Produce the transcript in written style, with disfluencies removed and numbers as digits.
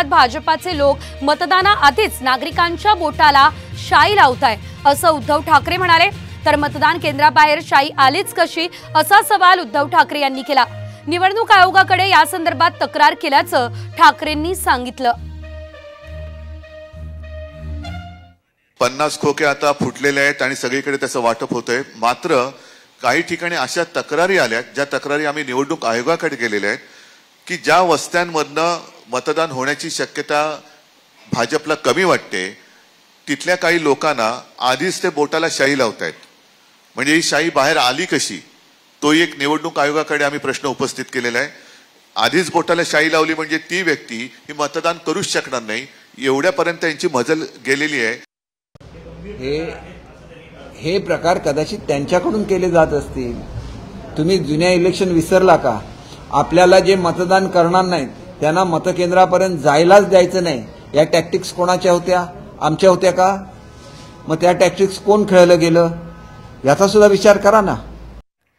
विरोधात भाजपाचे लोक मतदानाआधीच नागरिकांच्या बोटाला शाई लावताय असं उद्धव ठाकरे म्हणाले। तर मतदान केंद्राबाहेर शाई आलीच कशी असा सवाल उद्धव ठाकरे यांनी केला। निवडणूक आयोगाकडे या संदर्भात तक्रार केल्याचं ठाकरेंनी सांगितलं। 50 खोके आता फुटलेले आहेत आणि सगळीकडे त्याचं वाटप होतंय। मात्र काही ठिकाणी अशा तक्रारी आल्यात ज्या तक्रारी आम्ही निवडणूक आयोगाकडे गेलेल्या आहेत की ज्या वस्त्यांमधनं मतदान होण्याची शक्यता भाजपला कमी वाटते तिथल्या काही लोकांना आधीच ते बोटाला शाई लावतायत। म्हणजे ही शाई बाहेर आली कशी तो एक निवडणूक आयोगाकडे आम्ही प्रश्न उपस्थित केलेला आहे। आधीच बोटाला शाई लावली म्हणजे ती व्यक्ती ही मतदान करूच शकणार नाही, एवढ्यापर्यंत त्यांची मजल गेलेली आहे। हे प्रकार कदाचित त्यांच्याकडून केले जात असतील। तुम्ही जुन्या इलेक्शन विसरला का? आपल्याला जे मतदान करणार नाहीत त्यांना मतकेंद्रापर्यंत जायलाच द्यायचं नाही, या टॅक्टिक्स कोणाच्या होत्या? आमच्या होत्या का? मग त्या टॅक्टिक्स कोण खेळलं गेलं याचा सुद्धा विचार करा ना।